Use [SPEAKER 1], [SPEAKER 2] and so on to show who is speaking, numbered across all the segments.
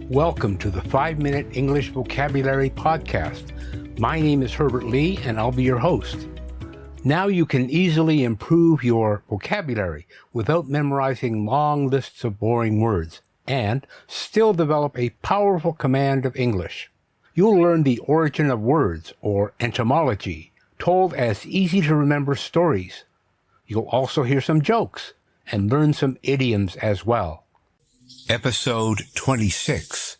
[SPEAKER 1] Welcome to the 5-Minute English Vocabulary Podcast. My name is Herbert Lee, and I'll be your host. Now you can easily improve your vocabulary without memorizing long lists of boring words, and still develop a powerful command of English. You'll learn the origin of words, or etymology, told as easy-to-remember stories. You'll also hear some jokes, and learn some idioms as well. Episode 26,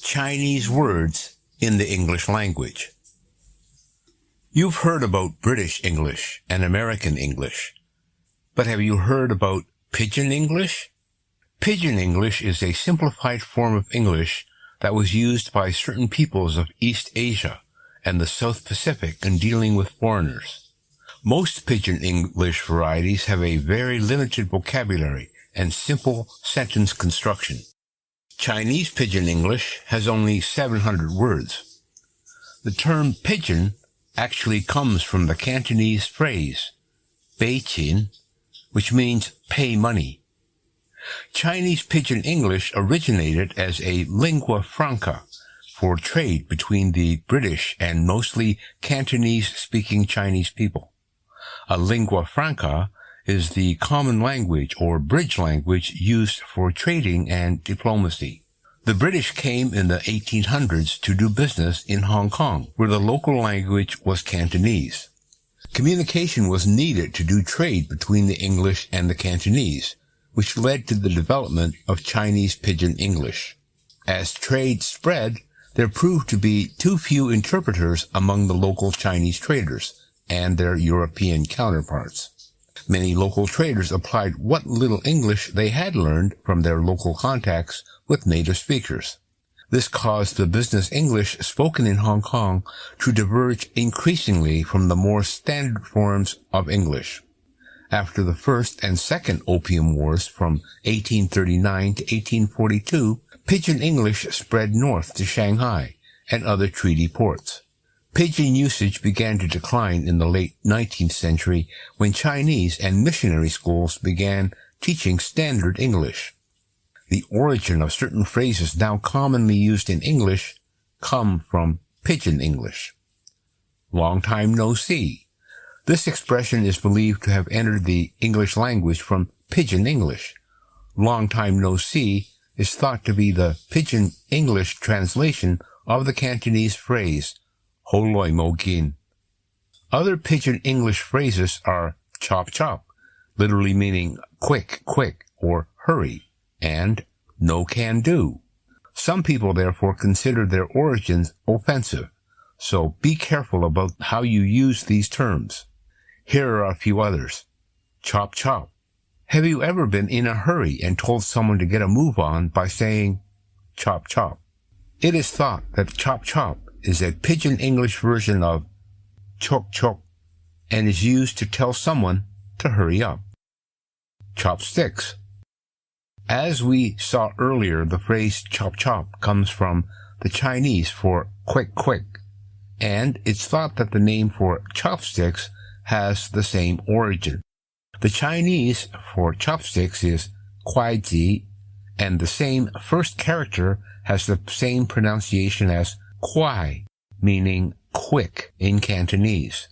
[SPEAKER 1] Chinese Words in the English Language. You've heard about British English and American English, but have you heard about Pigeon English? Pigeon English is a simplified form of English that was used by certain peoples of East Asia and the South Pacific in dealing with foreigners. Most Pigeon English varieties have a very limited vocabulary and simple sentence construction. Chinese Pigeon English has only 700 words. The term pigeon actually comes from the Cantonese phrase, bei qin, which means pay money. Chinese Pigeon English originated as a lingua franca for trade between the British and mostly Cantonese-speaking Chinese people. A lingua franca is the common language or bridge language used for trading and diplomacy. The British came in the 1800s to do business in Hong Kong, where the local language was Cantonese. Communication was needed to do trade between the English and the Cantonese, which led to the development of Chinese Pigeon English. As trade spread, there proved to be too few interpreters among the local Chinese traders and their European counterparts. Many local traders applied what little English they had learned from their local contacts with native speakers. This caused the business English spoken in Hong Kong to diverge increasingly from the more standard forms of English. After the First and Second Opium Wars from 1839 to 1842, Pigeon English spread north to Shanghai and other treaty ports. Pigeon usage began to decline in the late 19th century when Chinese and missionary schools began teaching standard English. The origin of certain phrases now commonly used in English come from Pigeon English. Long time no see. This expression is believed to have entered the English language from Pigeon English. Long time no see is thought to be the Pigeon English translation of the Cantonese phrase Ho loi mo gin. Other Pigeon English phrases are chop chop, literally meaning quick, quick, or hurry, and no can do. Some people therefore consider their origins offensive, so be careful about how you use these terms. Here are a few others. Chop chop. Have you ever been in a hurry and told someone to get a move on by saying chop chop? It is thought that chop chop is a Pigeon English version of chok chok and is used to tell someone to hurry up. Chopsticks. As we saw earlier, the phrase chop chop comes from the Chinese for quick quick, and it's thought that the name for chopsticks has the same origin. The Chinese for chopsticks is kuai ji, and the same first character has the same pronunciation as kuai, meaning quick in Cantonese.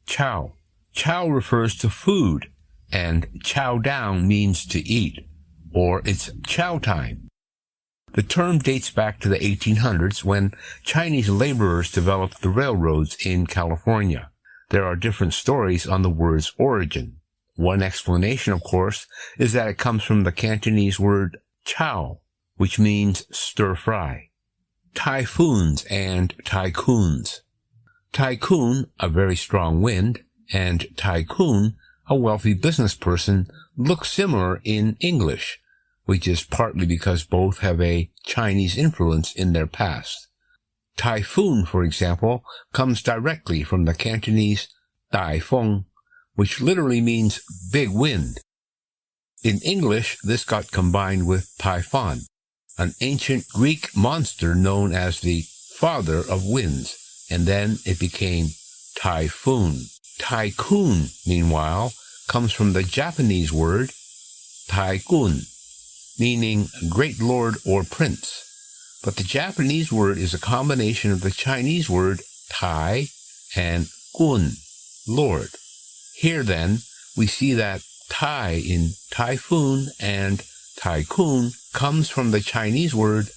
[SPEAKER 1] Chow. Chow refers to food, and chow down means to eat, or it's chow time. The term dates back to the 1800s when Chinese laborers developed the railroads in California. There are different stories on the word's origin. One explanation, of course, is that it comes from the Cantonese word chow, which means stir-fry. Typhoons and tycoons. Tycoon, a very strong wind, and tycoon, a wealthy business person, look similar in English, which is partly because both have a Chinese influence in their past. Typhoon, for example, comes directly from the Cantonese typhon, which literally means big wind. In English, this got combined with typhon, an ancient Greek monster known as the father of winds, and then it became typhoon. Tycoon, meanwhile, comes from the Japanese word typhoon, meaning great lord or prince. But the Japanese word is a combination of the Chinese word tai and kun, lord. Here then, we see that tai in typhoon and tycoon comes from the Chinese word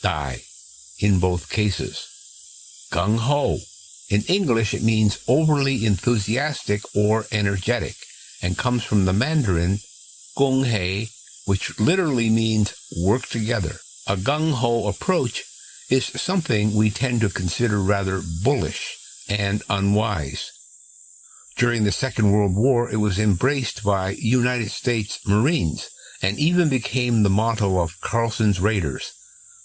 [SPEAKER 1] dai in both cases. Gung-ho. In English, it means overly enthusiastic or energetic, and comes from the Mandarin gung-hei, which literally means work together. A gung-ho approach is something we tend to consider rather bullish and unwise. During the Second World War, it was embraced by United States Marines and even became the motto of Carlson's Raiders,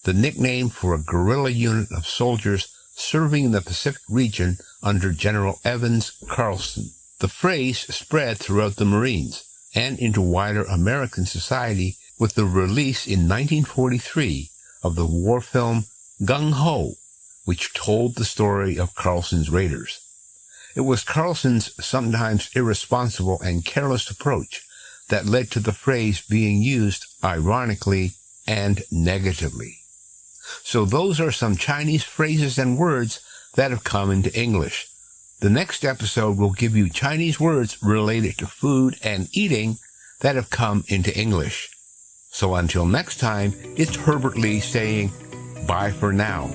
[SPEAKER 1] the nickname for a guerrilla unit of soldiers serving in the Pacific region under General Evans Carlson. The phrase spread throughout the Marines and into wider American society with the release in 1943 of the war film Gung-Ho, which told the story of Carlson's Raiders. It was Carlson's sometimes irresponsible and careless approach that led to the phrase being used ironically and negatively. So those are some Chinese phrases and words that have come into English. The next episode will give you Chinese words related to food and eating that have come into English. So until next time, it's Herbert Lee saying bye for now.